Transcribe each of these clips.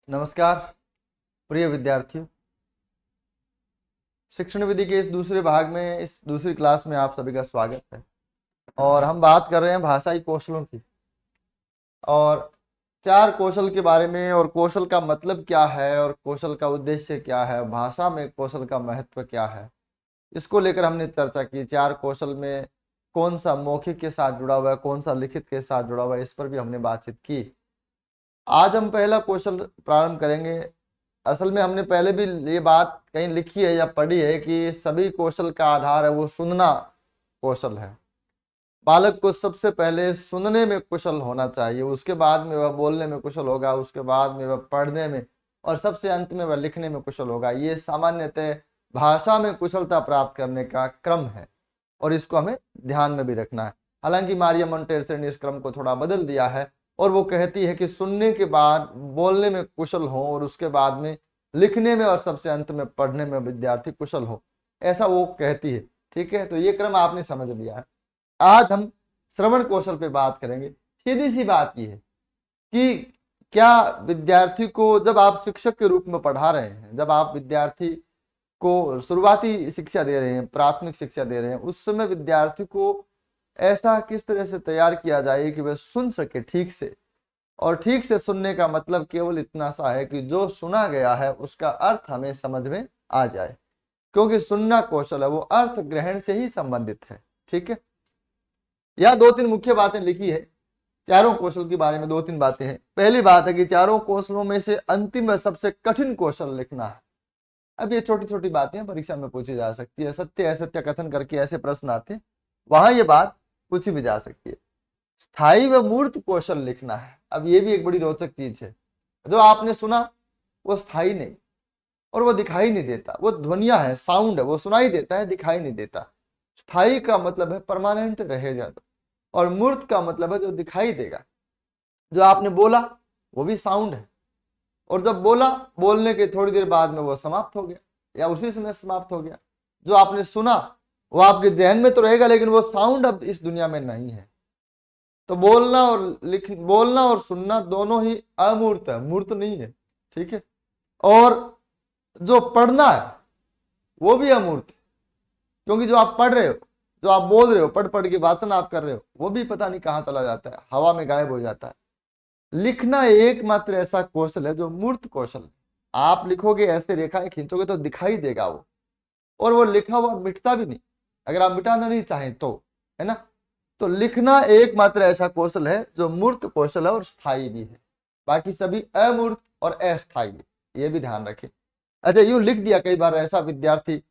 नमस्कार प्रिय विद्यार्थियों। शिक्षण विधि के इस दूसरे भाग में, इस दूसरी क्लास में आप सभी का स्वागत है। और हम बात कर रहे हैं भाषाई कौशलों की, और चार कौशल के बारे में, और कौशल का मतलब क्या है और कौशल का उद्देश्य क्या है, भाषा में कौशल का महत्व क्या है, इसको लेकर हमने चर्चा की। चार कौशल में कौन सा मौखिक के साथ जुड़ा हुआ है, कौन सा लिखित के साथ जुड़ा हुआ है, इस पर भी हमने बातचीत की। आज हम पहला कौशल प्रारंभ करेंगे। असल में हमने पहले भी ये बात कहीं लिखी है या पढ़ी है कि सभी कौशल का आधार है वो सुनना कौशल है। बालक को सबसे पहले सुनने में कुशल होना चाहिए, उसके बाद में वह बोलने में कुशल होगा, उसके बाद में वह पढ़ने में, और सबसे अंत में वह लिखने में कुशल होगा। ये सामान्यतः भाषा में कुशलता प्राप्त करने का क्रम है, और इसको हमें ध्यान में भी रखना है। हालांकि मारिया मोंटेसरे ने इस क्रम को थोड़ा बदल दिया है, और वो कहती है कि सुनने के बाद बोलने में कुशल हो, और उसके बाद में लिखने में, और सबसे अंत में पढ़ने में विद्यार्थी कुशल हो, ऐसा वो कहती है। ठीक है, तो ये क्रम आपने समझ लिया है। आज हम श्रवण कौशल पे बात करेंगे। सीधी सी बात ये है कि क्या विद्यार्थी को, जब आप शिक्षक के रूप में पढ़ा रहे हैं, जब आप विद्यार्थी को शुरुआती शिक्षा दे रहे हैं, प्राथमिक शिक्षा दे रहे हैं, उस समय विद्यार्थी को ऐसा किस तरह से तैयार किया जाए कि वह सुन सके ठीक से। और ठीक से सुनने का मतलब केवल इतना सा है कि जो सुना गया है उसका अर्थ हमें समझ में आ जाए, क्योंकि सुनना कौशल है वो अर्थ ग्रहण से ही संबंधित है। ठीक है, यह दो तीन मुख्य बातें लिखी है। चारों कौशल के बारे में दो तीन बातें हैं। पहली बात है कि चारों कौशलों में से अंतिम व सबसे कठिन कौशल लिखना है। अब ये छोटी छोटी बातें परीक्षा में पूछी जा सकती है, सत्य असत्य कथन करके ऐसे प्रश्न आते हैं, वहां ये बात पूछी भी जा सकती है। स्थायी व मूर्त कौशल लिखना है। अब ये भी एक बड़ी रोचक चीज है। जो आपने सुना वो स्थायी नहीं, और वो दिखाई नहीं देता, वो ध्वनिया है, साउंड है, वो सुनाई देता है, दिखाई नहीं देता। स्थायी का मतलब है परमानेंट रहेगा, और मूर्त का मतलब है जो दिखाई देगा। जो आपने बोला वो भी साउंड है, और जब बोला, बोलने के थोड़ी देर बाद में वो समाप्त हो गया, या उसी समय समाप्त हो गया। जो आपने सुना वो आपके जहन में तो रहेगा, लेकिन वो साउंड अब इस दुनिया में नहीं है। तो बोलना और सुनना दोनों ही अमूर्त है, मूर्त नहीं है। ठीक है, और जो पढ़ना है वो भी अमूर्त है, क्योंकि जो आप पढ़ रहे हो, जो आप बोल रहे हो, पढ़ पढ़ के वाचन आप कर रहे हो, वो भी पता नहीं कहाँ चला जाता है, हवा में गायब हो जाता है। लिखना एकमात्र ऐसा कौशल है जो मूर्त कौशल है। आप लिखोगे, ऐसे रेखाएं खींचोगे तो दिखाई देगा वो, और वो लिखा हुआ मिटता भी नहीं, अगर आप मिटाना नहीं चाहें तो, है ना। तो लिखना एकमात्र ऐसा कौशल है जो मूर्त कौशल है और स्थायी भी है। बाकी सभी अमूर्त और अस्थायी है, ये भी ध्यान रखें। अच्छा, यूं लिख दिया, कई बार ऐसा विद्यार्थी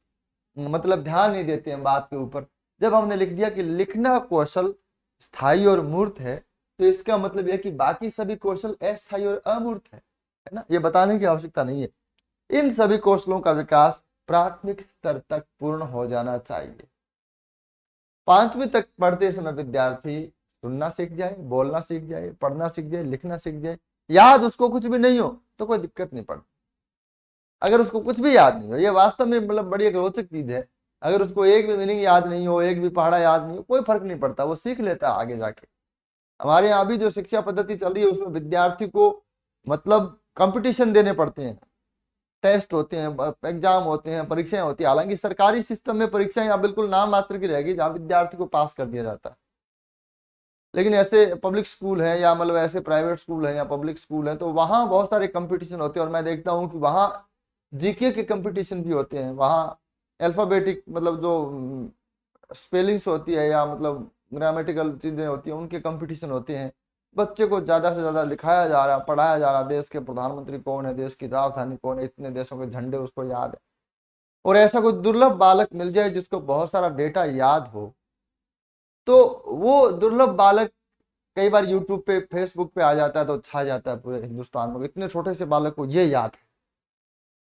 मतलब ध्यान नहीं देते हैं बात के ऊपर। जब हमने लिख दिया कि लिखना कौशल स्थायी और मूर्त है, तो इसका मतलब यह कि बाकी सभी कौशल अस्थायी और अमूर्त है ना। ये बताने की आवश्यकता नहीं है। इन सभी कौशलों का विकास प्राथमिक स्तर तक पूर्ण हो जाना चाहिए। पांचवी तक पढ़ते समय विद्यार्थी सुनना सीख जाए, बोलना सीख जाए, पढ़ना सीख जाए, लिखना सीख जाए। याद उसको कुछ भी नहीं हो तो कोई दिक्कत नहीं पड़ती। अगर उसको कुछ भी याद नहीं हो, ये वास्तव में मतलब बड़ी एक रोचक चीज है। अगर उसको एक भी मीनिंग याद नहीं हो, एक भी पहाड़ा याद नहीं हो, कोई फर्क नहीं पड़ता, वो सीख लेता है आगे जाके। हमारे यहाँ भी जो शिक्षा पद्धति चल रही है उसमें विद्यार्थी को मतलब कंपटीशन देने पड़ते हैं, टेस्ट होते हैं, एग्जाम होते हैं, परीक्षाएं होती है। हालांकि सरकारी सिस्टम में परीक्षाएं यहाँ बिल्कुल नाम मात्र की रहेगी, जहाँ विद्यार्थी को पास कर दिया जाता है। लेकिन ऐसे पब्लिक स्कूल है, या मतलब ऐसे प्राइवेट स्कूल है या पब्लिक स्कूल है, तो वहाँ बहुत सारे कंपटीशन होते हैं। और मैं देखता हूँ कि वहाँ जीके के कंपटीशन भी होते हैं। वहाँ अल्फाबेटिक मतलब जो स्पेलिंग्स होती है, या मतलब ग्रामेटिकल चीजें होती हैं, उनके कंपटीशन होते हैं। बच्चे को ज्यादा से ज्यादा लिखाया जा रहा, पढ़ाया जा रहा, देश के प्रधानमंत्री कौन है, देश की राजधानी कौन है, इतने देशों के झंडे उसको याद है। और ऐसा कोई दुर्लभ बालक मिल जाए जिसको बहुत सारा डेटा याद हो, तो वो दुर्लभ बालक कई बार यूट्यूब पे, फेसबुक पे आ जाता है, तो छा जाता है पूरे हिंदुस्तान में। इतने छोटे से बालक को ये याद है।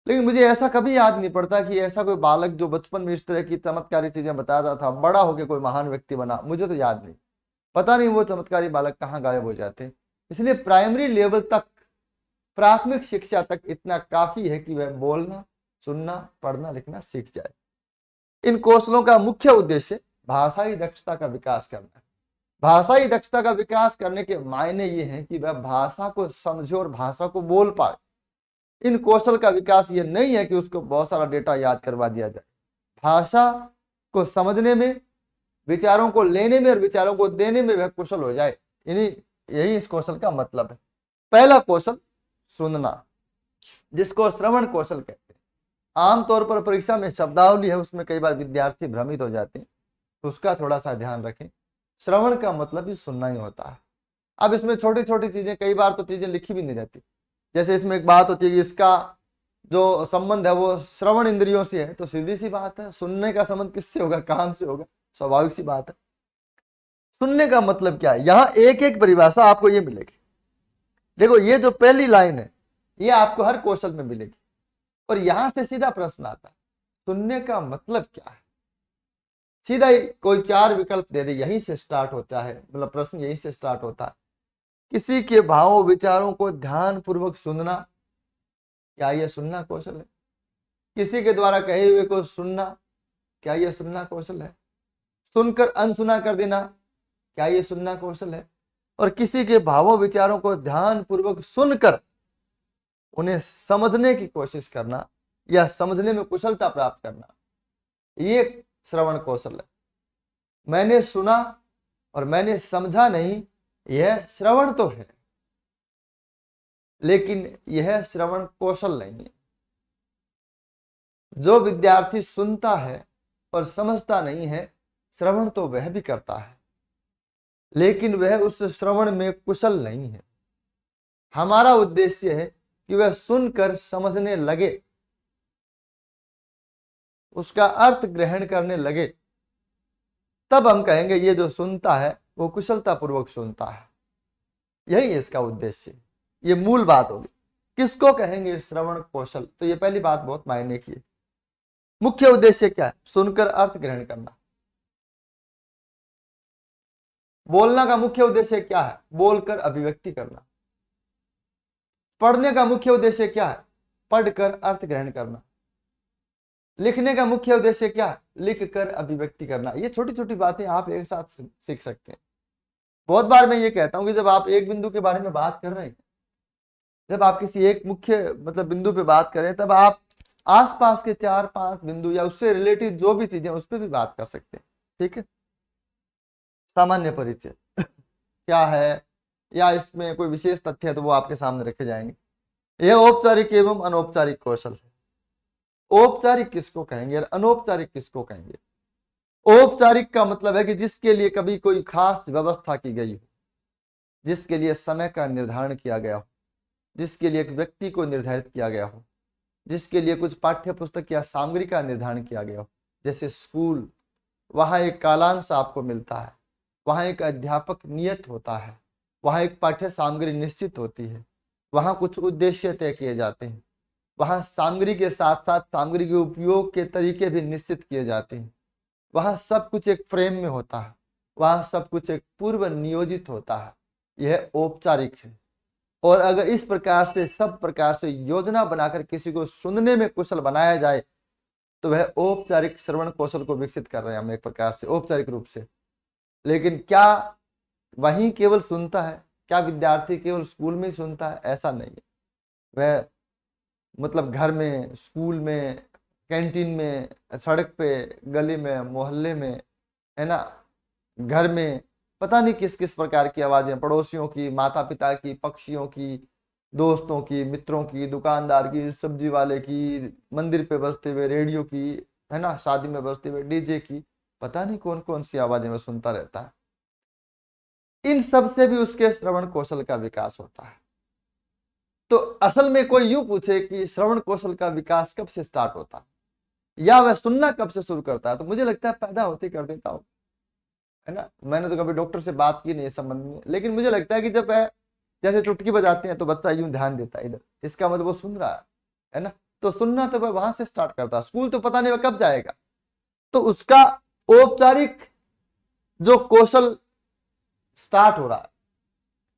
लेकिन मुझे ऐसा कभी याद नहीं पड़ता कि ऐसा कोई बालक जो बचपन में इस तरह की चमत्कारी चीजें बताता था, बड़ा होकर कोई महान व्यक्ति बना, मुझे तो याद नहीं। पता नहीं वो चमत्कारी बालक कहाँ गायब हो जाते हैं। इसलिए प्राइमरी लेवल तक, प्राथमिक शिक्षा तक इतना काफी है कि वह बोलना, सुनना, पढ़ना, लिखना सीख जाए। इन कौशलों का मुख्य उद्देश्य भाषाई दक्षता का विकास करना है। भाषाई दक्षता का विकास करने के मायने ये हैं कि वह भाषा को समझे और भाषा को बोल पाए। इन कौशल का विकास ये नहीं है कि उसको बहुत सारा डेटा याद करवा दिया जाए। भाषा को समझने में, विचारों को लेने में और विचारों को देने में वह कुशल हो जाए, यही इस कौशल का मतलब है। पहला कौशल सुनना, जिसको श्रवण कौशल कहते हैं। आमतौर पर परीक्षा में शब्दावली है, उसमें कई बार विद्यार्थी भ्रमित हो जाते हैं, तो उसका थोड़ा सा ध्यान रखें। श्रवण का मतलब ही सुनना ही होता है। अब इसमें छोटी छोटी चीजें, कई बार तो चीजें लिखी भी नहीं रहती। जैसे इसमें एक बात होती है कि इसका जो संबंध है वो श्रवण इंद्रियों से है, तो सीधी सी बात है, सुनने का संबंध किससे होगा? कान से होगा, स्वाभाविक सी बात है। सुनने का मतलब क्या है? यहां एक एक परिभाषा आपको ये मिलेगी। देखो, ये जो पहली लाइन है ये आपको हर कौशल में मिलेगी, और यहां से सीधा प्रश्न आता है, सुनने का मतलब क्या है? सीधा ही कोई 4 विकल्प दे दे, यहीं से स्टार्ट होता है, मतलब प्रश्न यहीं से स्टार्ट होता है। किसी के भावों विचारों को ध्यान पूर्वक सुनना, क्या यह सुनना कौशल है? किसी के द्वारा कहे हुए को सुनना, क्या यह सुनना कौशल है? सुनकर अनसुना कर देना, क्या यह सुनना कौशल है? और किसी के भावों विचारों को ध्यान पूर्वक सुनकर उन्हें समझने की कोशिश करना या समझने में कुशलता प्राप्त करना, ये श्रवण कौशल है। मैंने सुना और मैंने समझा नहीं, यह श्रवण तो है, लेकिन यह श्रवण कौशल नहीं है। जो विद्यार्थी सुनता है और समझता नहीं है, श्रवण तो वह भी करता है, लेकिन वह उस श्रवण में कुशल नहीं है। हमारा उद्देश्य है कि वह सुनकर समझने लगे, उसका अर्थ ग्रहण करने लगे, तब हम कहेंगे ये जो सुनता है वो कुशलता पूर्वक सुनता है। यही इसका उद्देश्य, ये मूल बात होगी। किसको कहेंगे श्रवण कौशल? तो ये पहली बात बहुत मायने की है। मुख्य उद्देश्य क्या है? सुनकर अर्थ ग्रहण करना। बोलना का मुख्य उद्देश्य क्या है? बोलकर अभिव्यक्ति करना। पढ़ने का मुख्य उद्देश्य क्या है? पढ़कर अर्थ ग्रहण करना। लिखने का मुख्य उद्देश्य क्या है? लिखकर अभिव्यक्ति करना। ये छोटी छोटी बातें आप एक साथ सीख सकते हैं। बहुत बार मैं ये कहता हूं कि जब आप एक बिंदु के बारे में बात कर रहे हैं, जब आप किसी एक मुख्य मतलब बिंदु पे बात करें, तब आप आसपास के 4-5 बिंदु या उससे रिलेटेड जो भी चीजें उस पर भी बात कर सकते हैं। ठीक है, सामान्य परिचय क्या है या इसमें कोई विशेष तथ्य है तो वो आपके सामने रखे जाएंगे। यह औपचारिक एवं अनौपचारिक कौशल है। औपचारिक किसको कहेंगे और अनौपचारिक किसको कहेंगे? औपचारिक का मतलब है कि जिसके लिए कभी कोई खास व्यवस्था की गई हो, जिसके लिए समय का निर्धारण किया गया हो, जिसके लिए एक व्यक्ति को निर्धारित किया गया हो, जिसके लिए कुछ पाठ्य पुस्तक या सामग्री का निर्धारण किया गया हो। जैसे स्कूल, वहां एक कालांश आपको मिलता है, वहां एक अध्यापक नियत होता है, वहां एक पाठ्य सामग्री निश्चित होती है, वहां कुछ उद्देश्य तय किए जाते हैं, वहां सामग्री के साथ साथ सामग्री के उपयोग के तरीके भी निश्चित किए जाते हैं, वहां सब कुछ एक फ्रेम में होता है, वहां सब कुछ एक पूर्व नियोजित होता है। यह औपचारिक है। और अगर इस प्रकार से सब प्रकार से योजना बनाकर किसी को सुनने में कुशल बनाया जाए, तो वह औपचारिक श्रवण कौशल को विकसित कर रहे हैं हम एक प्रकार से औपचारिक रूप से। लेकिन क्या वही केवल सुनता है? क्या विद्यार्थी केवल स्कूल में ही सुनता है? ऐसा नहीं है। वह मतलब घर में, स्कूल में, कैंटीन में, सड़क पे, गली में, मोहल्ले में, है ना, घर में, पता नहीं किस किस प्रकार की आवाजें, पड़ोसियों की, माता पिता की, पक्षियों की, दोस्तों की, मित्रों की, दुकानदार की, सब्जी वाले की, मंदिर पे बजते हुए रेडियो की, है ना, शादी में बजते हुए डीजे की, पता नहीं कौन कौन सी आवाजें में सुनता रहता है। इन सब से भी उसके श्रवण कौशल का विकास होता है। तो असल में कोई यूं पूछे कि श्रवण कौशल का विकास कब से स्टार्ट होता है या वह सुनना कब से शुरू करता है, तो मुझे लगता है पैदा होते कर देता हूं, है ना। मैंने तो कभी डॉक्टर से बात की नहीं इस संबंध में, लेकिन मुझे लगता है कि जब वह जैसे चुटकी बजाते हैं तो बच्चा यूं ध्यान देता है इधर, इसका मतलब वो सुन रहा है ना। तो सुनना तो वह वहां से स्टार्ट करता है, स्कूल तो पता नहीं वह कब जाएगा। तो उसका औपचारिक जो कौशल स्टार्ट हो रहा है,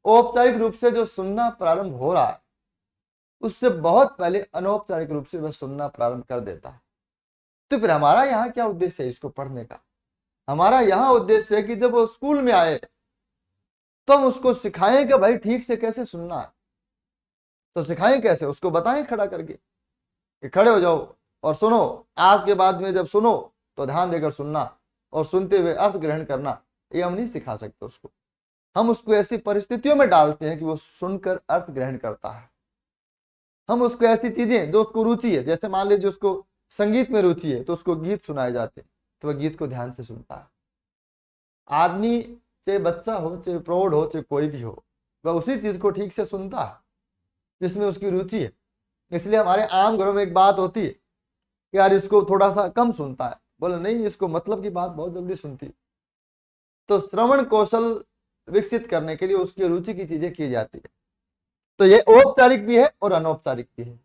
औपचारिक रूप से जो सुनना प्रारंभ हो रहा है, उससे बहुत पहले अनौपचारिक रूप से वह सुनना प्रारंभ कर देता है। तो फिर हमारा यहाँ क्या उद्देश्य है इसको पढ़ने का? हमारा यहाँ उद्देश्य है कि जब वो स्कूल में आए तो हम उसको सिखाएं कि भाई ठीक से कैसे सुनना है। तो सिखाएं कैसे, उसको बताएं खड़ा करके कि खड़े हो जाओ और सुनो। आज के बाद में जब सुनो तो ध्यान देकर सुनना और सुनते हुए अर्थ ग्रहण करना, ये हम नहीं सिखा सकते उसको। हम उसको ऐसी परिस्थितियों में डालते हैं कि वो सुनकर अर्थ ग्रहण करता है। हम उसको ऐसी चीजें जो उसको रुचि है, जैसे मान लीजिए उसको संगीत में रुचि है तो उसको गीत सुनाए जाते हैं, तो वह गीत को ध्यान से सुनता है। आदमी चाहे बच्चा हो, चाहे प्रौढ़ हो, चाहे कोई भी हो, वह उसी चीज को ठीक से सुनता है जिसमें उसकी रुचि है। इसलिए हमारे आम घरों में एक बात होती है कि यार इसको थोड़ा सा कम सुनता है, बोले नहीं इसको मतलब की बात बहुत जल्दी सुनती है। तो श्रवण कौशल विकसित करने के लिए उसकी रुचि की चीजें की जाती है। तो यह औपचारिक भी है और अनौपचारिक भी है,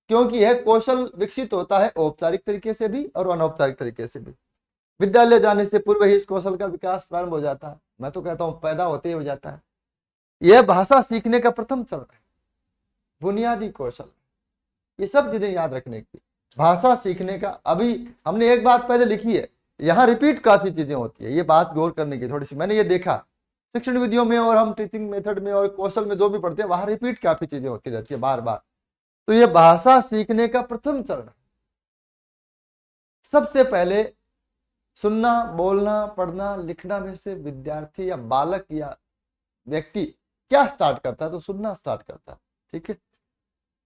क्योंकि यह कौशल विकसित होता है औपचारिक तरीके से भी और अनौपचारिक तरीके से भी। विद्यालय जाने से पूर्व ही इस कौशल का विकास प्रारंभ हो जाता है। मैं तो कहता हूं पैदा होते ही हो जाता है। यह भाषा सीखने का प्रथम चरण है, बुनियादी कौशल। ये सब चीजें याद रखने की, भाषा सीखने का। अभी हमने एक बात पहले लिखी है, यहाँ रिपीट काफी चीजें होती है, ये बात गौर करने की थोड़ी सी। मैंने ये देखा शिक्षण विधियों में और हम टीचिंग मेथड में और कौशल में जो भी पढ़ते हैं वहां रिपीट काफी चीजें होती रहती है बार बार। तो ये भाषा सीखने का प्रथम चरण है। सबसे पहले सुनना, बोलना, पढ़ना, लिखना में से विद्यार्थी या बालक या व्यक्ति क्या स्टार्ट करता है, तो सुनना स्टार्ट करता है। ठीक है,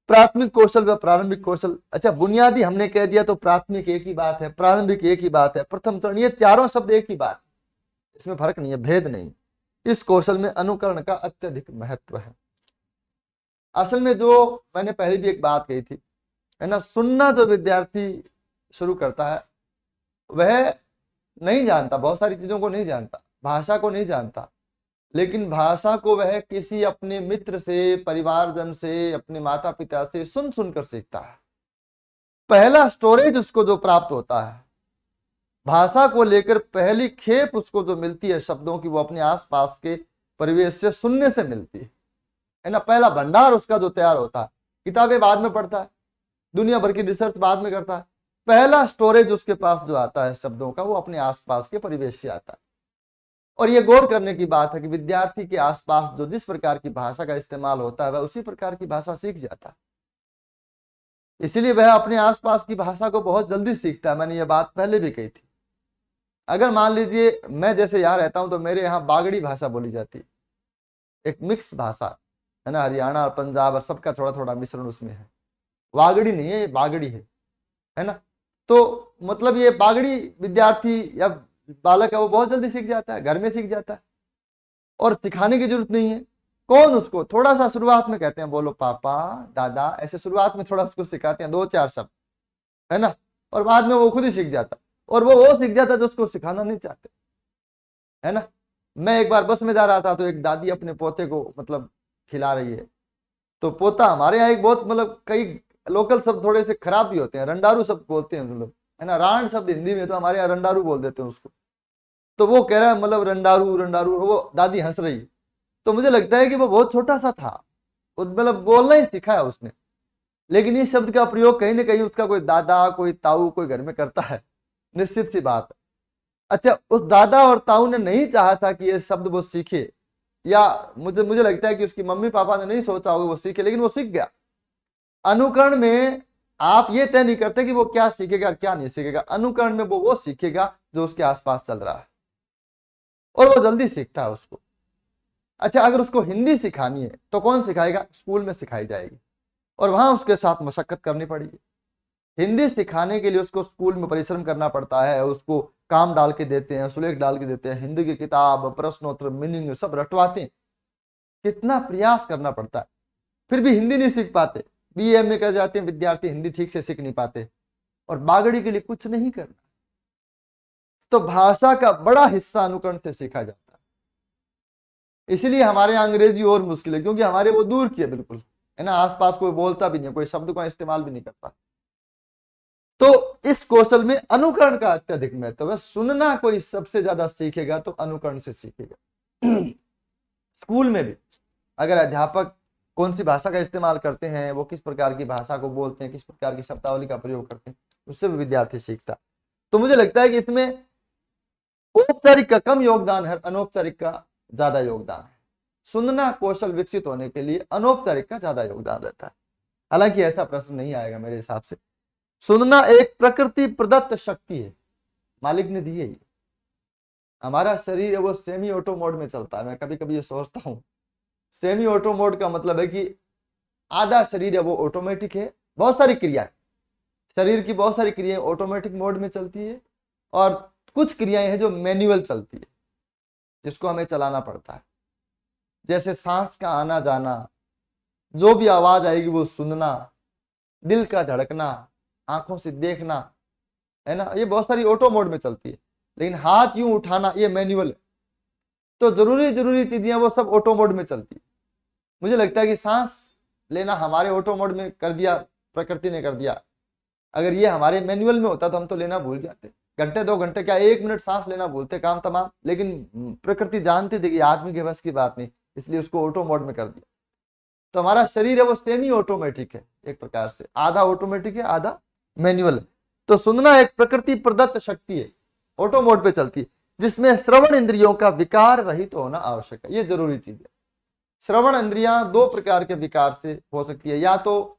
प्राथमिक कौशल व प्रारंभिक कौशल। अच्छा, बुनियादी हमने कह दिया तो प्राथमिक एक ही बात है, प्रारंभिक एक ही बात है, प्रथम चरण, ये चारों शब्द एक ही बात, इसमें फर्क नहीं है, भेद नहीं। इस कौशल में अनुकरण का अत्यधिक महत्व है। असल में जो मैंने पहले भी एक बात कही थी, है ना, सुनना जो विद्यार्थी शुरू करता है वह नहीं जानता, बहुत सारी चीजों को नहीं जानता, भाषा को नहीं जानता, लेकिन भाषा को वह किसी अपने मित्र से, परिवारजन से, अपने माता पिता से सुन सुनकर सीखता है। पहला स्टोरेज उसको जो प्राप्त होता है भाषा को लेकर, पहली खेप उसको जो मिलती है शब्दों की, वो अपने आसपास के परिवेश से सुनने से मिलती है ना। पहला भंडार उसका जो तैयार होता है, किताबें बाद में पढ़ता है, दुनिया भर की रिसर्च बाद में करता है, पहला स्टोरेज उसके पास जो आता है शब्दों का, वो अपने आसपास के परिवेश से आता है। और ये गौर करने की बात है कि विद्यार्थी के आसपास जो जिस प्रकार की भाषा का इस्तेमाल होता है वह उसी प्रकार की भाषा सीख जाता है। इसीलिए वह अपने आसपास की भाषा को बहुत जल्दी सीखता है। मैंने ये बात पहले भी कही थी। अगर मान लीजिए मैं जैसे यहाँ रहता हूं तो मेरे यहाँ बागड़ी भाषा बोली जाती है, एक मिक्स भाषा है ना, हरियाणा और पंजाब और सबका थोड़ा थोड़ा मिश्रण उसमें है। वागड़ी नहीं है, ये बागड़ी है ना। तो मतलब ये बागड़ी विद्यार्थी या बालक है वो बहुत जल्दी सीख जाता है, घर में सीख जाता है और सिखाने की जरूरत नहीं है। कौन उसको थोड़ा सा शुरुआत में कहते हैं बोलो पापा, दादा, ऐसे शुरुआत में थोड़ा उसको सिखाते हैं, 2-4 शब्द, है ना, और बाद में वो खुद ही सीख जाता, और वो सीख जाता जो उसको सिखाना नहीं चाहते, है ना। मैं एक बार बस में जा रहा था तो एक दादी अपने पोते को मतलब खिला रही है, तो पोता, हमारे यहाँ एक बहुत मतलब कई लोकल शब्द थोड़े से खराब भी होते हैं, रंडारू शब्द बोलते हैं लोग, है ना, रांड शब्द हिंदी में, तो हमारे यहाँ रंडारू बोल देते हैं उसको। तो वो कह रहा है मतलब रंडारू रंडारू, वो दादी हंस रही। तो मुझे लगता है कि वो बहुत छोटा सा था, मतलब बोलना ही सीखा है उसने, लेकिन इस शब्द का प्रयोग कहीं ना कहीं उसका कोई दादा, कोई ताऊ, कोई घर में करता है, निश्चित सी बात है। अच्छा, उस दादा और ताऊ ने नहीं चाहा था कि ये शब्द वो सीखे, या मुझे लगता है कि उसकी मम्मी पापा ने नहीं सोचा होगा वो सीखे, लेकिन वो सीख गया। अनुकरण में आप ये तय नहीं करते कि वो क्या सीखेगा क्या नहीं सीखेगा, अनुकरण में वो सीखेगा जो उसके आसपास चल रहा है, और वो जल्दी सीखता है उसको। अच्छा, अगर उसको हिंदी सिखानी है तो कौन सिखाएगा, स्कूल में सिखाई जाएगी, और वहां उसके साथ मशक्कत करनी पड़ेगी। हिंदी सिखाने के लिए उसको स्कूल में परिश्रम करना पड़ता है, उसको काम डाल के देते हैं, सुलेख डाल के देते हैं, हिंदी की किताब, प्रश्नोत्तर, मीनिंग सब रटवाते हैं, कितना प्रयास करना पड़ता है, फिर भी हिंदी नहीं सीख पाते। बीए में कर जाते हैं विद्यार्थी, हिंदी ठीक से सीख नहीं पाते, और बागड़ी के लिए कुछ नहीं करना। तो भाषा का बड़ा हिस्सा अनुकरण से सीखा जाता है। इसीलिए हमारे यहाँ अंग्रेजी और मुश्किल है, क्योंकि हमारे वो दूर की है बिल्कुल, है ना, आसपास कोई बोलता भी नहीं, कोई शब्द का इस्तेमाल भी नहीं करता। तो इस कौशल में अनुकरण का अत्यधिक महत्व है। सुनना कोई सबसे ज्यादा सीखेगा तो अनुकरण से सीखेगा। स्कूल में भी अगर अध्यापक कौन सी भाषा का इस्तेमाल करते हैं, वो किस प्रकार की भाषा को बोलते हैं, किस प्रकार की शब्दावली का प्रयोग करते हैं, उससे भी विद्यार्थी सीखता। तो मुझे लगता है कि इसमें औपचारिक का कम योगदान है, अनौपचारिक का ज्यादा योगदान है। सुनना कौशल विकसित होने के लिए अनौपचारिक का ज्यादा योगदान रहता है। हालांकि ऐसा प्रश्न नहीं आएगा मेरे हिसाब से। सुनना एक प्रकृति प्रदत्त शक्ति है, मालिक ने दी है। हमारा शरीर है वो सेमी ऑटो मोड में चलता है। मैं कभी कभी ये सोचता हूँ, सेमी ऑटो मोड का मतलब है कि आधा शरीर है वो ऑटोमेटिक है, बहुत सारी क्रियाएं, शरीर की बहुत सारी क्रियाएं ऑटोमेटिक मोड में चलती है, और कुछ क्रियाएं हैं जो मैनुअल चलती है, जिसको हमें चलाना पड़ता है। जैसे सांस का आना जाना, जो भी आवाज आएगी वो सुनना, दिल का धड़कना, आंखों से देखना, है ना, ये बहुत सारी ऑटो मोड में चलती है। लेकिन हाथ यूं उठाना ये मैनुअल है। तो जरूरी जरूरी चीजें वो सब ऑटो मोड में चलती है। मुझे लगता है कि सांस लेना हमारे ऑटो मोड में कर दिया, प्रकृति ने कर दिया। अगर ये हमारे मैनुअल में होता तो हम तो लेना भूल जाते, घंटे 2 घंटे क्या 1 मिनट सांस लेना भूलते, काम तमाम। लेकिन प्रकृति जानती थी कि आदमी के बस की बात नहीं, इसलिए उसको ऑटो मोड में कर दिया। तो हमारा शरीर है वो सेमी ऑटोमेटिक है, एक प्रकार से आधा ऑटोमेटिक है आधा मैनुअल है। तो सुनना एक प्रकृति प्रदत्त शक्ति है, ऑटो मोड पे चलती है, जिसमें श्रवण इंद्रियों का विकार रहित होना आवश्यक है। ये जरूरी चीज है। श्रवण इंद्रियां 2 प्रकार के विकार से हो सकती है। या तो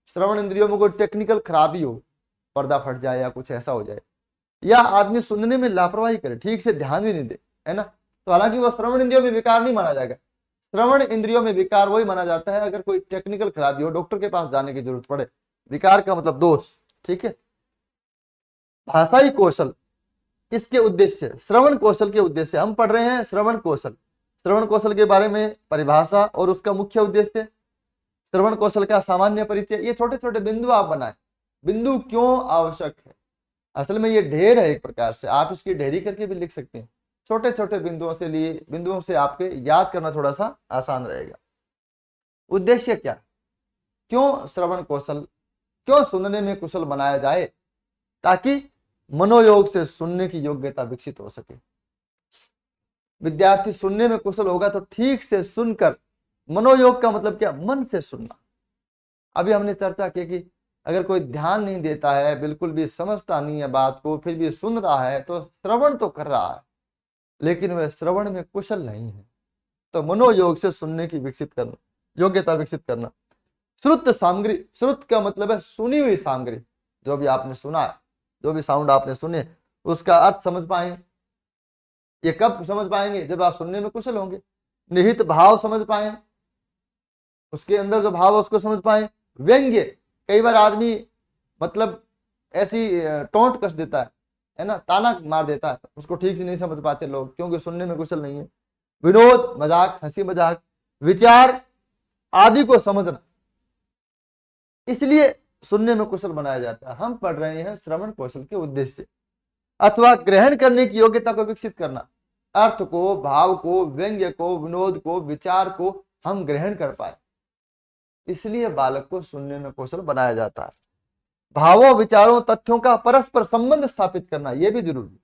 श्रवण इंद्रियों में कोई टेक्निकल खराबी हो, पर्दा फट जाए या कुछ ऐसा हो जाए, या आदमी सुनने में लापरवाही करे, ठीक से ध्यान भी नहीं दे, है ना, तो हालांकि वह श्रवण इंद्रियों में विकार नहीं माना जाएगा। श्रवण इंद्रियों में विकार वही माना जाता है अगर कोई टेक्निकल खराबी हो, डॉक्टर के पास जाने की जरूरत पड़े। विकार का मतलब दोष, ठीक है। भाषाई कौशल किसके उद्देश्य, श्रवण कौशल के उद्देश्य। हम पढ़ रहे हैं श्रवण कौशल, श्रवण कौशल के बारे में परिभाषा और उसका मुख्य उद्देश्य, श्रवण कौशल का सामान्य परिचय। ये छोटे छोटे बिंदु आप बनाए। बिंदु क्यों आवश्यक है, असल में ये ढेर है एक प्रकार से, आप इसकी ढेरी करके भी लिख सकते हैं। छोटे छोटे बिंदुओं से आपके याद करना थोड़ा सा आसान रहेगा। उद्देश्य क्या, क्यों श्रवण कौशल, क्यों सुनने में कुशल बनाया जाए, ताकि मनोयोग से सुनने की योग्यता विकसित हो सके। विद्यार्थी सुनने में कुशल होगा तो ठीक से सुनकर, मनोयोग का मतलब क्या, मन से सुनना। अभी हमने चर्चा की कि अगर कोई ध्यान नहीं देता है, बिल्कुल भी समझता नहीं है बात को, फिर भी सुन रहा है, तो श्रवण तो कर रहा है लेकिन वह श्रवण में कुशल नहीं है। तो मनोयोग से सुनने की विकसित करना, योग्यता विकसित करना। श्रुत सामग्री, श्रुत का मतलब है सुनी हुई सामग्री, जो भी आपने सुना है, जो भी साउंड आपने सुने उसका अर्थ समझ पाए। ये कब समझ पाएंगे, जब आप सुनने में कुशल होंगे। निहित भाव समझ पाए, उसके अंदर जो भाव है उसको समझ पाए। व्यंग्य, कई बार आदमी मतलब ऐसी टोंट कस देता है ना, ताना मार देता है, उसको ठीक से नहीं समझ पाते लोग, क्योंकि सुनने में कुशल नहीं है। विनोद, मजाक, हंसी मजाक, विचार आदि को समझना, इसलिए सुनने में कुशल बनाया जाता है। हम पढ़ रहे हैं श्रवण कौशल के उद्देश्य। अथवा ग्रहण करने की योग्यता को विकसित करना, अर्थ को, भाव को, व्यंग्य को, विनोद को, विचार को हम ग्रहण कर पाए, इसलिए बालक को सुनने में कौशल बनाया जाता है। भावों, विचारों, तथ्यों का परस्पर संबंध स्थापित करना यह भी जरूरी है।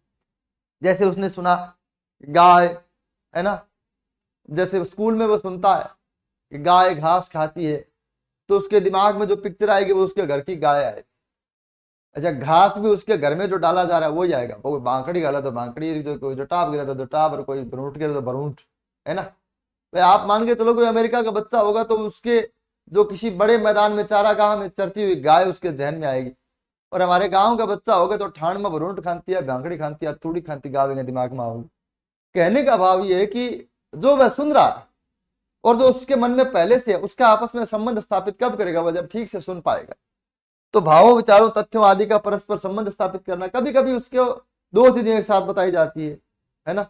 जैसे उसने सुना गाय, है ना, जैसे स्कूल में वो सुनता है कि गाय घास खाती है, तो उसके दिमाग में जो पिक्चर आएगी वो उसके घर की गाय आएगी। अच्छा, घास भी उसके घर में जो डाला जा रहा है वही आएगा। कोई बांकड़ी गाला तो बांकड़ी, कोई जोटाप गिरा तो जोटाप, और कोई भरूट गिरा तो भरूट, है ना। भाई आप मान के चलो कोई अमेरिका का बच्चा होगा तो उसके जो किसी बड़े मैदान में चारागाह में चरती हुई गाय उसके जहन में आएगी, और हमारे गांव का बच्चा होगा तो ठाण में भरूट खाती है, बांकड़ी खाती है, तूड़ी खाती, गावे दिमाग में आओगी। कहने का भाव ये है कि जो वह सुन रहा है और जो उसके मन में पहले से है, उसका आपस में संबंध स्थापित कब करेगा, वह जब ठीक से सुन पाएगा। तो भावों, विचारों, तथ्यों आदि का परस्पर संबंध स्थापित करना, कभी कभी उसके 2 चीजें एक साथ बताई जाती है ना।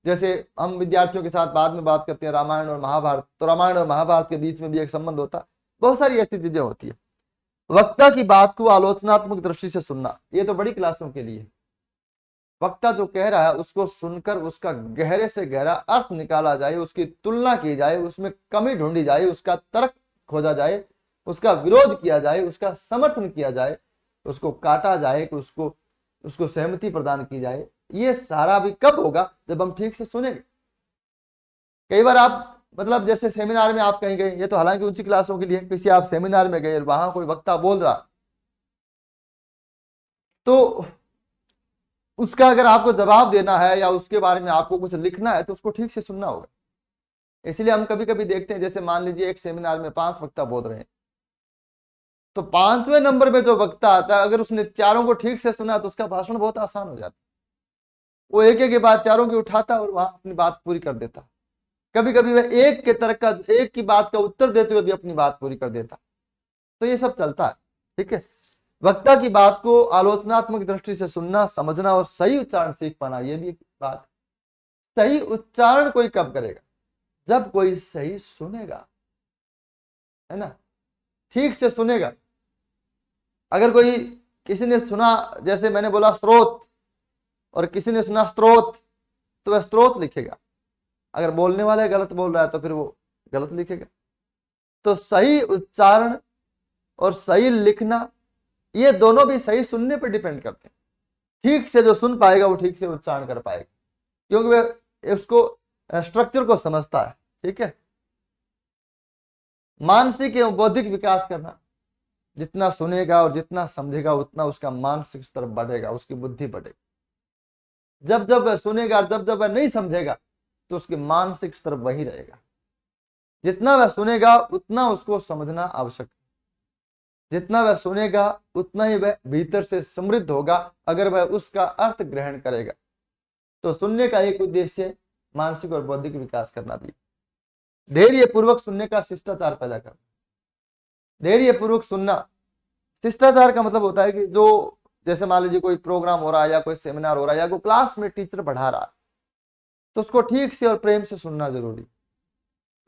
जैसे हम विद्यार्थियों के साथ बाद में बात करते हैं रामायण और महाभारत, तो रामायण और महाभारत के बीच में भी एक संबंध होता है। बहुत सारी ऐसी चीजें होती है। वक्ता की बात को आलोचनात्मक दृष्टि से सुनना, ये तो बड़ी क्लासों के लिए। वक्ता जो कह रहा है उसको सुनकर उसका गहरे से गहरा अर्थ निकाला जाए, उसकी तुलना की जाए, उसमें कमी ढूंढी जाए, उसका तर्क खोजा जाए, उसका विरोध किया जाए, उसका समर्थन किया जाए, उसको काटा जाए, कि उसको सहमति प्रदान की जाए। ये सारा भी कब होगा, जब हम ठीक से सुनेंगे। कई बार आप मतलब जैसे सेमिनार में आप कहीं गए, ये तो हालांकि ऊंची क्लासों के लिए, किसी आप सेमिनार में गए, वहां कोई वक्ता बोल रहा, तो उसका अगर आपको जवाब देना है या उसके बारे में आपको कुछ लिखना है तो उसको ठीक से सुनना होगा। इसलिए हम कभी कभी देखते हैं, जैसे मान लीजिए एक सेमिनार में 5 वक्ता बोल रहे हैं, तो 5वें नंबर पे जो वक्ता आता है, अगर उसने चारों को ठीक से सुना तो उसका भाषण बहुत आसान हो जाता है। वो एक एक के बाद चारों की उठाता और वहां अपनी बात पूरी कर देता। कभी कभी वह एक के तरक का, एक की बात का उत्तर देते हुए भी अपनी बात पूरी कर देता। तो ये सब चलता है, ठीक है। वक्ता की बात को आलोचनात्मक दृष्टि से सुनना, समझना और सही उच्चारण सीख पाना, ये भी एक बात। सही उच्चारण कोई कब करेगा? जब कोई सही सुनेगा, है ना, ठीक से सुनेगा। अगर कोई, किसी ने सुना, जैसे मैंने बोला स्रोत, और किसी ने सुना स्त्रोत, तो वह स्त्रोत लिखेगा। अगर बोलने वाला गलत बोल रहा है तो फिर वो गलत लिखेगा। तो सही उच्चारण और सही लिखना, ये दोनों भी सही सुनने पर डिपेंड करते हैं। ठीक से जो सुन पाएगा वो ठीक से उच्चारण कर पाएगा, क्योंकि वह उसको स्ट्रक्चर को समझता है, ठीक है। मानसिक एवं बौद्धिक विकास करना, जितना सुनेगा और जितना समझेगा उतना उसका मानसिक स्तर बढ़ेगा, उसकी बुद्धि बढ़ेगी। जब जब वह सुनेगा, जब जब वह नहीं समझेगा, तो उसके मानसिक स्तर वही रहेगा। जितना वह सुनेगा उतना उसको समझना आवश्यक है। जितना वह सुनेगा उतना ही वह भीतर से समृद्ध होगा, अगर वह उसका अर्थ ग्रहण करेगा। तो सुनने का एक उद्देश्य मानसिक और बौद्धिक विकास करना भी। धैर्य पूर्वक सुनने का शिष्टाचार पैदा करना। धैर्य पूर्वक सुनना, शिष्टाचार का मतलब होता है कि जो, जैसे मान लीजिए कोई प्रोग्राम हो रहा है या कोई सेमिनार हो रहा है या कोई क्लास में टीचर पढ़ा रहा है, तो उसको ठीक से और प्रेम से सुनना जरूरी।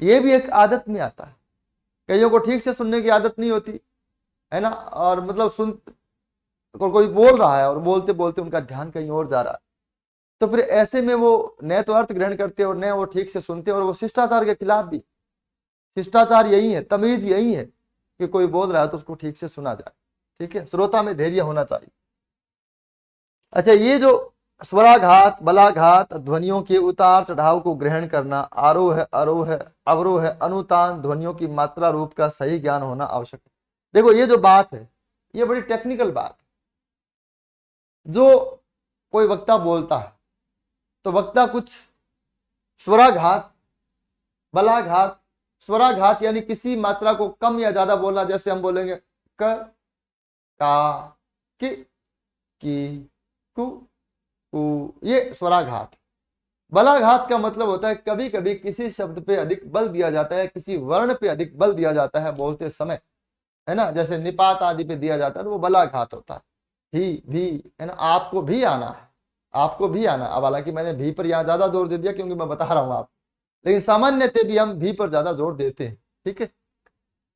ये भी एक आदत में आता है। कईयों को ठीक से सुनने की आदत नहीं होती है ना, और मतलब कोई बोल रहा है और बोलते बोलते उनका ध्यान कहीं और जा रहा है, तो फिर ऐसे में वो न तो अर्थ ग्रहण करते और न वो ठीक से सुनते, और वो शिष्टाचार के खिलाफ भी। शिष्टाचार यही है, तमीज यही है कि कोई बोल रहा है तो उसको ठीक से सुना जाए, ठीक है। श्रोता में धैर्य होना चाहिए। अच्छा, ये जो स्वराघात, बलाघात, ध्वनियों के उतार चढ़ाव को ग्रहण करना, आरोह है, अरोह है, अवरोह है, अनुतान, ध्वनियों की मात्रा रूप का सही ज्ञान होना आवश्यक है। देखो ये जो बात है, ये बड़ी टेक्निकल बात है। जो कोई वक्ता बोलता है तो वक्ता कुछ स्वराघात, बलाघात, स्वराघात यानी किसी मात्रा को कम या ज्यादा बोलना, जैसे हम बोलेंगे क, का, की, कु, ये स्वराघात। बलाघात का मतलब होता है कभी कभी किसी शब्द पे अधिक बल दिया जाता है, किसी वर्ण पे अधिक बल दिया जाता है बोलते समय, है ना, जैसे निपात आदि पे दिया जाता है, तो वो बलाघात होता है। भी, है ना, आपको भी आना है, आपको भी आना। अब हालांकि मैंने भी पर यहाँ ज्यादा जोर दे दिया क्योंकि मैं बता रहा हूँ आपको, लेकिन सामान्यतः भी हम भी पर ज्यादा जोर देते हैं, ठीक है।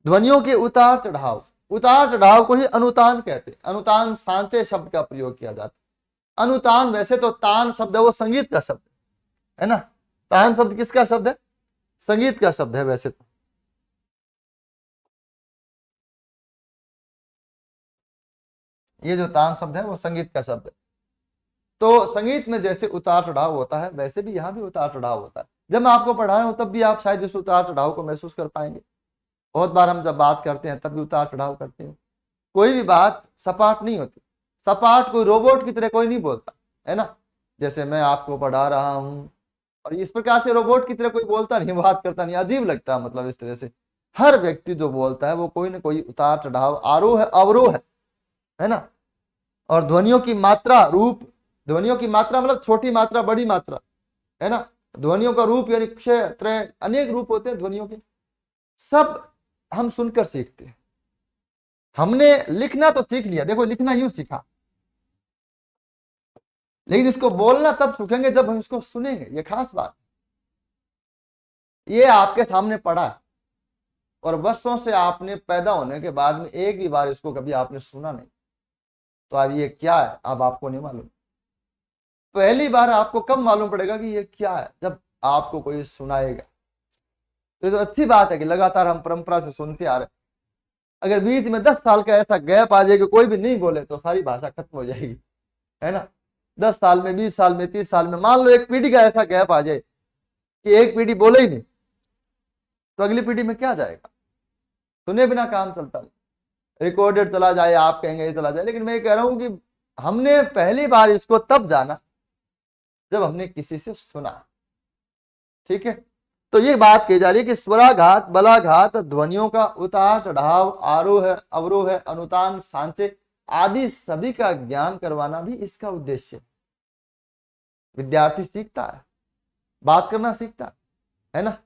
ध्वनियों के उतार चढ़ाव, उतार चढ़ाव को ही अनुतान कहते हैं। अनुतान सांचे शब्द का प्रयोग किया जाता है। अनुतान, वैसे तो तान शब्द है वो संगीत का शब्द है ना। तान शब्द किसका शब्द है? संगीत का शब्द है वैसे तो। ये जो तान शब्द है वो संगीत का शब्द है। तो संगीत में जैसे उतार चढ़ाव होता है, वैसे भी यहाँ भी उतार चढ़ाव होता है। जब मैं आपको पढ़ा रहा हूँ तब भी आप शायद इस उतार चढ़ाव को महसूस कर पाएंगे। बहुत बार हम जब बात करते हैं तब भी उतार चढ़ाव करते हैं। कोई भी बात सपाट नहीं होती। सपाट कोई रोबोट की तरह कोई नहीं बोलता, है ना। जैसे मैं आपको पढ़ा रहा हूँ और इस प्रकार से रोबोट की तरह कोई बोलता नहीं, बात करता नहीं, अजीब लगता है। मतलब इस तरह से हर व्यक्ति जो बोलता है वो कोई ना कोई उतार चढ़ाव, आरोह है, अवरोह है ना। और ध्वनियों की मात्रा, रूप, ध्वनियों की मात्रा मतलब छोटी मात्रा, बड़ी मात्रा, है ना। ध्वनियों का रूप यानी क्षय, त्रय, अनेक रूप होते हैं ध्वनियों के। सब हम सुनकर सीखते हैं। हमने लिखना तो सीख लिया, देखो लिखना यूं सीखा, लेकिन इसको बोलना तब सीखेंगे जब हम इसको सुनेंगे। ये खास बात, ये आपके सामने पड़ा है और वर्षों से आपने पैदा होने के बाद में एक भी बार इसको कभी आपने सुना नहीं, तो अब ये क्या है अब आपको नहीं मालूम। पहली बार आपको कब मालूम पड़ेगा कि ये क्या है? जब आपको कोई सुनाएगा। तो ये तो अच्छी बात है कि लगातार हम परंपरा से सुनते आ रहे। अगर बीच में 10 साल का ऐसा गैप आ जाए कि कोई भी नहीं बोले तो सारी भाषा खत्म हो जाएगी, है ना। 10 साल में, 20 साल में, 30 साल में, मान लो एक पीढ़ी का ऐसा गैप आ जाए कि एक पीढ़ी बोले ही नहीं, तो अगली पीढ़ी में क्या जाएगा? सुने बिना काम चलता नहीं। रिकॉर्डेड चला जाए, आप कहेंगे ये चला जाए, लेकिन मैं कह रहा हूं कि हमने पहली बार इसको तब जाना जब हमने किसी से सुना, ठीक है। तो ये बात कही जा रही है कि स्वराघात, बलाघात, ध्वनियों का उतार चढ़ाव, आरोह अवरोह, अनुतान, सांचे आदि सभी का ज्ञान करवाना भी इसका उद्देश्य है। विद्यार्थी सीखता है, बात करना सीखता है ना।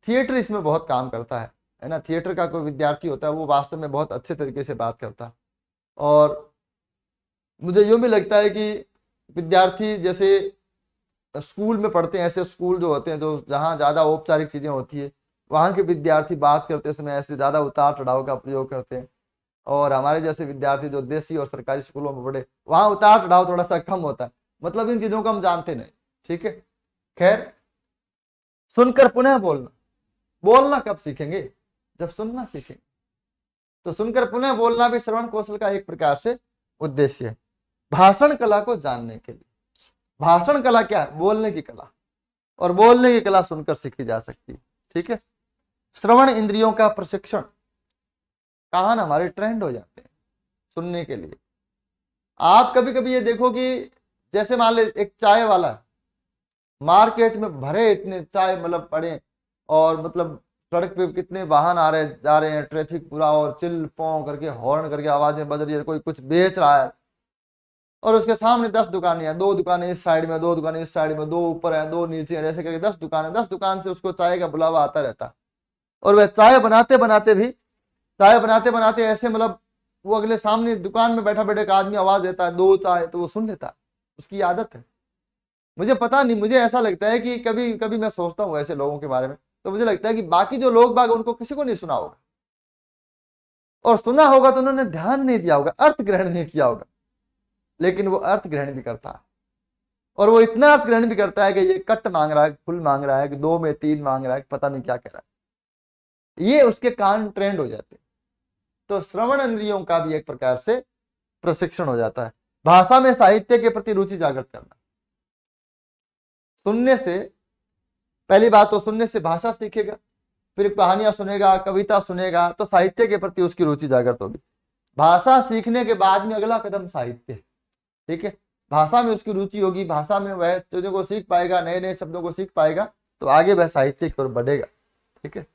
थिएटर इसमें बहुत काम करता है ना। थिएटर का कोई विद्यार्थी होता है वो वास्तव में बहुत अच्छे तरीके से बात करता है। और मुझे यूं भी लगता है कि विद्यार्थी जैसे स्कूल में पढ़ते हैं, ऐसे स्कूल जो होते हैं जो जहाँ ज्यादा औपचारिक चीजें होती है, वहाँ के विद्यार्थी बात करते समय ऐसे ज्यादा उतार चढ़ाव का प्रयोग करते हैं। और हमारे जैसे विद्यार्थी जो देसी और सरकारी स्कूलों में पढ़े, वहाँ उतार चढ़ाव थोड़ा सा कम होता है। मतलब इन चीजों को हम जानते नहीं। ठीक है, खैर, सुनकर पुनः बोलना। बोलना कब सीखेंगे? जब सुनना सीखेंगे। तो सुनकर पुनः बोलना भी श्रवण कौशल का एक प्रकार से उद्देश्य है। भाषण कला को जानने के लिए, भाषण कला क्या है? बोलने की कला, और बोलने की कला सुनकर सीखी जा सकती है। ठीक है, श्रवण इंद्रियों का प्रशिक्षण, कान हमारे ट्रेंड हो जाते हैं सुनने के लिए। आप कभी कभी ये देखो कि जैसे मान ले एक चाय वाला है, मार्केट में भरे इतने चाय मतलब पड़े, और मतलब सड़क पे कितने वाहन आ रहे जा रहे हैं, ट्रैफिक पूरा, और चिल पों करके हॉर्न करके आवाजें बज रही है, कोई कुछ बेच रहा है, और उसके सामने 10 दुकानें हैं, 2 दुकानें इस साइड में, 2 दुकानें इस साइड में, 2 ऊपर है, 2 नीचे है, ऐसे करके 10 दुकानें, 10 दुकान से उसको चाय का बुलावा आता रहता। और वह चाय बनाते बनाते ऐसे मतलब वो अगले सामने दुकान में बैठा बैठे एक आदमी आवाज देता है 2 चाय, तो वो सुन लेता है, उसकी आदत है। मुझे पता नहीं, मुझे ऐसा लगता है कि कभी कभी मैं सोचता हूँ ऐसे लोगों के बारे में, तो मुझे लगता है कि बाकी जो लोग बाग उनको किसी को नहीं सुना होगा, और सुना होगा तो उन्होंने ध्यान नहीं दिया होगा, अर्थ ग्रहण नहीं किया होगा। लेकिन वो अर्थ ग्रहण भी करता है, और वो इतना अर्थ ग्रहण भी करता है कि ये कट मांग रहा है, फुल मांग रहा है, कि 2 में 3 मांग रहा है, पता नहीं क्या कह रहा है। ये उसके कान ट्रेंड हो जाते हैं। तो श्रवण इंद्रियों का भी एक प्रकार से प्रशिक्षण हो जाता है। भाषा में साहित्य के प्रति रुचि जागृत करना, सुनने से, पहली बात तो सुनने से भाषा सीखेगा, फिर कहानियां सुनेगा, कविता सुनेगा, तो साहित्य के प्रति उसकी रुचि जागृत होगी। भाषा सीखने के बाद में अगला कदम साहित्य है। ठीक है, भाषा में उसकी रुचि होगी, भाषा में वह चीजों को सीख पाएगा, नए नए शब्दों को सीख पाएगा, तो आगे वह साहित्य की ओर बढ़ेगा। ठीक है,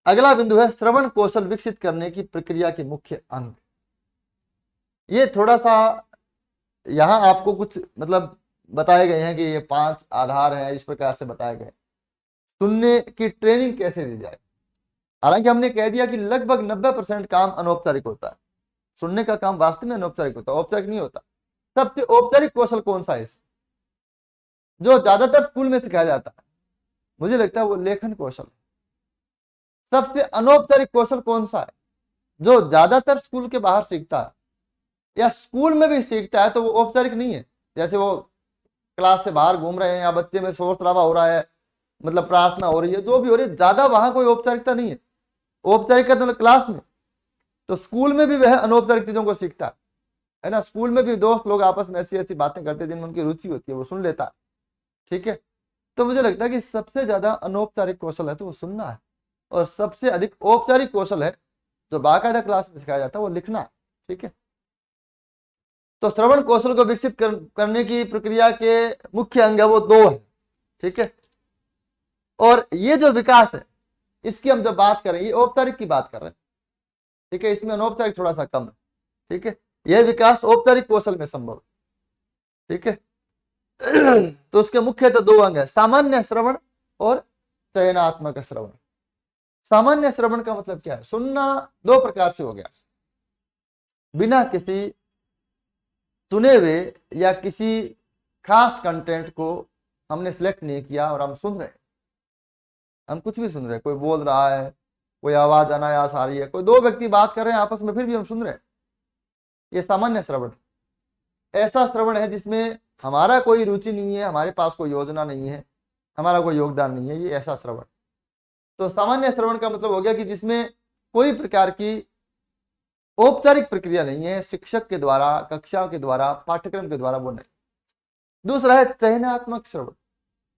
अगला बिंदु है श्रवण कौशल विकसित करने की प्रक्रिया के मुख्य अंग। ये थोड़ा सा यहां आपको कुछ मतलब बताए गए हैं कि ये 5 आधार हैं, इस प्रकार से बताए गए। सुनने की ट्रेनिंग कैसे दी जाए? हालांकि हमने कह दिया कि लगभग 90% काम अनौपचारिक होता है। सुनने का काम वास्तव में अनौपचारिक होता है, औपचारिक नहीं होता। सबसे औपचारिक कौशल कौन सा है जो ज्यादातर स्कूल में सिखाया जाता है? मुझे लगता है वो लेखन कौशल। सबसे अनौपचारिक कौशल कौन सा है जो ज्यादातर स्कूल के बाहर सीखता है, या स्कूल में भी सीखता है तो वो औपचारिक नहीं है? जैसे वो क्लास से बाहर घूम रहे हैं, या बच्चे में शोर शराबा हो रहा है, मतलब प्रार्थना हो रही है, जो भी हो रही है, ज्यादा वहां कोई औपचारिकता नहीं है। औपचारिकता तो क्लास में, तो स्कूल में भी वह अनौपचारिक चीजों को सीखता है ना। स्कूल में भी दोस्त लोग आपस में ऐसी ऐसी बातें करते हैं जिनमें उनकी रुचि होती है, वो सुन लेता है। ठीक है, तो मुझे लगता है कि सबसे ज्यादा अनौपचारिक कौशल है तो वो सुनना है, और सबसे अधिक औपचारिक कौशल है जो बाकायदा क्लास में सिखाया जाता है वो लिखना है। ठीक है, तो श्रवण कौशल को विकसित करने की प्रक्रिया के मुख्य अंग है वो 2 है। ठीक है, और ये जो विकास है इसकी हम जब बात करें, ये औपचारिक की बात कर रहे हैं। ठीक है, इसमें अनौपचारिक थोड़ा सा कम है। ठीक है, यह विकास औपचारिक कौशल में संभव है। ठीक है, तो उसके मुख्यतः 2 अंग है, सामान्य श्रवण और चयनात्मक श्रवण। सामान्य श्रवण का मतलब क्या है? सुनना 2 प्रकार से हो गया, बिना किसी सुने हुए या किसी खास कंटेंट को हमने सिलेक्ट नहीं किया और हम सुन रहे हैं, हम कुछ भी सुन रहे हैं, कोई बोल रहा है, कोई आवाज अनायास आ रही है, कोई 2 व्यक्ति बात कर रहे हैं आपस में, फिर भी हम सुन रहे हैं, ये सामान्य श्रवण। ऐसा श्रवण है जिसमें हमारा कोई रुचि नहीं है, हमारे पास कोई योजना नहीं है, हमारा कोई योगदान नहीं है, ये ऐसा श्रवण। तो सामान्य श्रवण का मतलब हो गया कि जिसमें कोई प्रकार की औपचारिक प्रक्रिया नहीं है, शिक्षक के द्वारा, कक्षा के द्वारा, पाठ्यक्रम के द्वारा, वो नहीं। दूसरा है चयनात्मक श्रवण।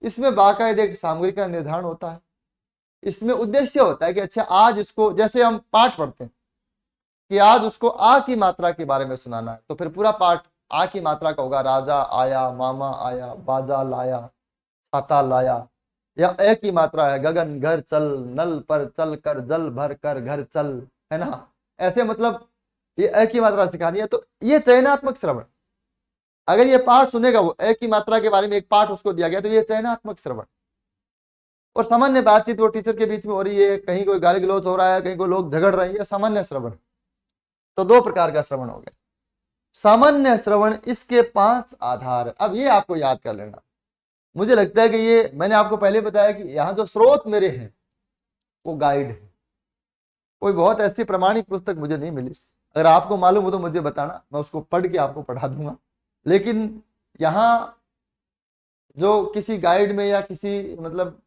इसमें बाकायदे एक सामग्री का निर्धारण होता है, इसमें उद्देश्य होता है कि अच्छा आज इसको, जैसे हम पाठ पढ़ते हैं कि आज उसको आ की मात्रा के बारे में सुनाना है, तो फिर पूरा पाठ आ की मात्रा का होगा राजा आया, मामा आया, बाजा लाया, छाता लाया। या ए की मात्रा है गगन घर चल, नल पर चल कर, जल भर कर घर चल, है ना। ऐसे मतलब ये ए की मात्रा सिखानी है। तो ये चयनात्मक श्रवण, अगर ये पाठ सुनेगा वो ए की मात्रा के बारे में एक पाठ उसको दिया गया तो ये चयनात्मक श्रवण। और सामान्य बातचीत वो टीचर के बीच में हो रही है, कहीं कोई गाली गलौज हो रहा है, कहीं कोई लोग झगड़ रहे हैं, सामान्य श्रवण। तो दो प्रकार का श्रवण हो गया। सामान्य श्रवण, इसके 5 आधार। अब ये आपको याद कर लेना। मुझे लगता है कि ये मैंने आपको पहले बताया कि यहाँ जो स्रोत मेरे हैं वो गाइड है। कोई बहुत ऐसी प्रमाणिक पुस्तक मुझे नहीं मिली, अगर आपको मालूम हो तो मुझे बताना, मैं उसको पढ़ के आपको पढ़ा दूंगा। लेकिन यहाँ जो किसी गाइड में या किसी मतलब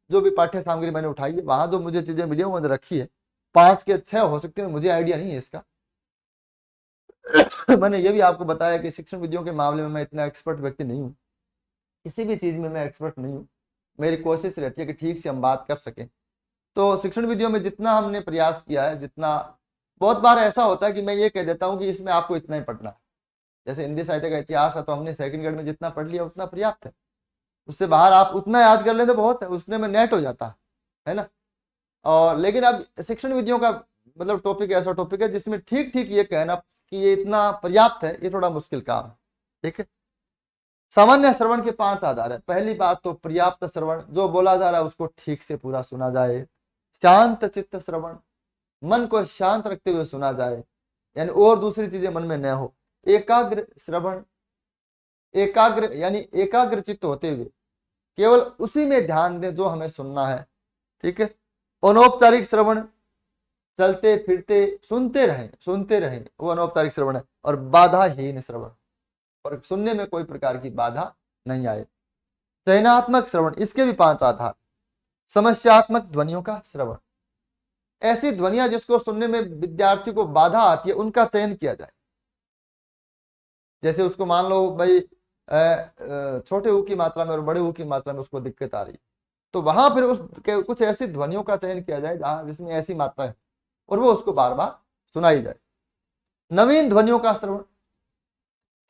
जो भी पाठ्य सामग्री मैंने उठाई है, वहां जो मुझे चीजें मिली है वो मैंने रखी है। 5 के 6 हो सकते हैं, मुझे आइडिया नहीं है इसका। मैंने ये भी आपको बताया कि शिक्षण विधियों के मामले में मैं इतना एक्सपर्ट व्यक्ति नहीं हूँ, किसी भी चीज में मैं एक्सपर्ट नहीं हूँ। मेरी कोशिश रहती है कि ठीक से हम बात कर सकें। तो शिक्षण विधियों में जितना हमने प्रयास किया है, जितना, बहुत बार ऐसा होता है कि मैं ये कह देता हूँ कि इसमें आपको इतना ही पढ़ना है। जैसे हिंदी साहित्य का इतिहास है तो हमने सेकंड ग्रेड में जितना पढ़ लिया उतना पर्याप्त है। उससे बाहर आप उतना याद कर लें तो बहुत है, उसमें में नेट हो जाता है ना। और लेकिन अब शिक्षण विधियों का मतलब टॉपिक ऐसा टॉपिक है जिसमें ठीक ठीक ये कहना कि ये इतना पर्याप्त है, ये थोड़ा मुश्किल काम है। ठीक है। सामान्य श्रवण के 5 आधार है। पहली बात तो पर्याप्त श्रवण, जो बोला जा रहा है उसको ठीक से पूरा सुना जाए। शांत चित्त श्रवण, मन को शांत रखते हुए सुना जाए, यानी और दूसरी चीजें मन में न हो। एकाग्र श्रवण, एकाग्र यानी एकाग्र चित्त होते हुए केवल उसी में ध्यान दें जो हमें सुनना है। ठीक है। अनौपचारिक श्रवण, चलते फिरते सुनते रहें, वो अनौपचारिक श्रवण है। और बाधाहीन श्रवण, और सुनने में कोई प्रकार की बाधा नहीं आए। चयनात्मक श्रवण, इसके भी 5 आधार। समस्यात्मक ध्वनियों का श्रवण, ऐसी ध्वनियां जिसको सुनने में विद्यार्थी को बाधा आती है उनका चयन किया जाए। जैसे उसको मान लो भाई छोटे ऊ की मात्रा में और बड़े ऊ की मात्रा में उसको दिक्कत आ रही है, तो वहां फिर उस कुछ ऐसी ध्वनियों का चयन किया जाए जहां जिसमें ऐसी मात्रा है और वो उसको बार बार सुनाई जाए। नवीन ध्वनियों का श्रवण,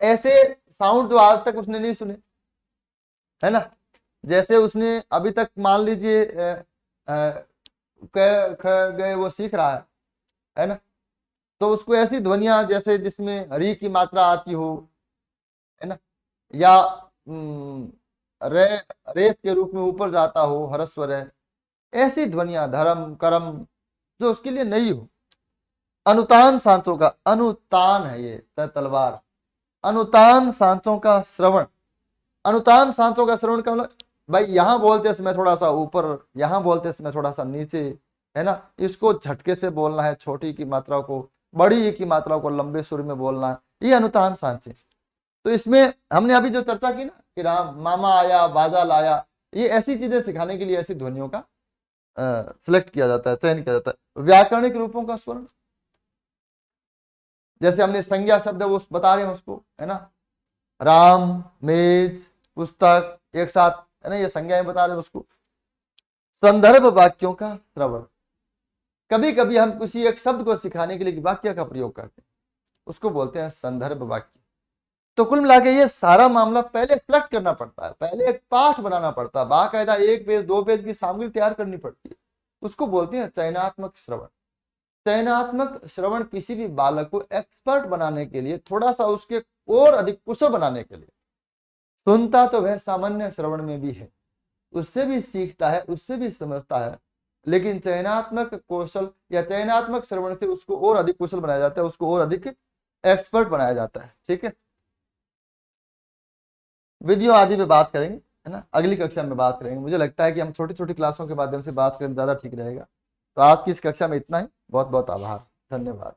ऐसे साउंड जो आज तक उसने नहीं सुने, है ना। जैसे उसने अभी तक मान लीजिए गए वो सीख रहा है ना। तो उसको ऐसी ध्वनियां जैसे जिसमें री की मात्रा आती हो, है ना, या रे रेत के रूप में ऊपर जाता हो, ह्रस्व है, ऐसी ध्वनियां धर्म कर्म जो उसके लिए नहीं हो। अनुतान सांसों का, अनुतान है ये तलवार, अनुतान सांसों का श्रवण। अनुतान सांसों का श्रवण का मतलब भाई यहाँ बोलते समय थोड़ा सा ऊपर, यहाँ बोलते समय थोड़ा सा नीचे, है ना। इसको झटके से बोलना है, छोटी की मात्रा को, बड़ी की मात्रा को लंबे सुर में बोलना है, ये अनुतान सांचे। तो इसमें हमने अभी जो चर्चा की ना कि राम मामा आया, बाजा लाया, ये ऐसी चीजें सिखाने के लिए ऐसी ध्वनियों का सिलेक्ट किया जाता है, चयन किया जाता है। व्याकरणिक रूपों का स्वर्ण, जैसे हमने संज्ञा शब्द वो बता रहे हैं उसको, है ना, राम, मेज, पुस्तक एक साथ, है ना, ये संज्ञाएं बता रहे हैं उसको। संदर्भ वाक्यों का श्रवण, कभी कभी हम किसी एक शब्द को सिखाने के लिए वाक्य का प्रयोग करते हैं, उसको बोलते हैं संदर्भ वाक्य। तो कुल मिला के ये सारा मामला पहले सेलेक्ट करना पड़ता है, पहले एक पाठ बनाना पड़ता है, बाकायदा 1 पेज 2 पेज की सामग्री तैयार करनी पड़ती है, उसको बोलते हैं चयनात्मक श्रवण। चयनात्मक श्रवण किसी भी बालक को एक्सपर्ट बनाने के लिए, थोड़ा सा उसके और अधिक कुशल बनाने के लिए, सुनता तो वह सामान्य श्रवण में भी है, उससे भी सीखता है, उससे भी समझता है, लेकिन चयनात्मक कौशल या चयनात्मक श्रवण से उसको और अधिक कुशल बनाया जाता है, उसको और अधिक एक्सपर्ट बनाया जाता है। ठीक है। विधियों आदि पे बात करेंगे, है ना, अगली कक्षा में बात करेंगे। मुझे लगता है कि हम छोटी छोटी क्लासों के माध्यम से बात करें ज्यादा ठीक रहेगा। तो आज की इस कक्षा में इतना ही। बहुत बहुत आभार, धन्यवाद।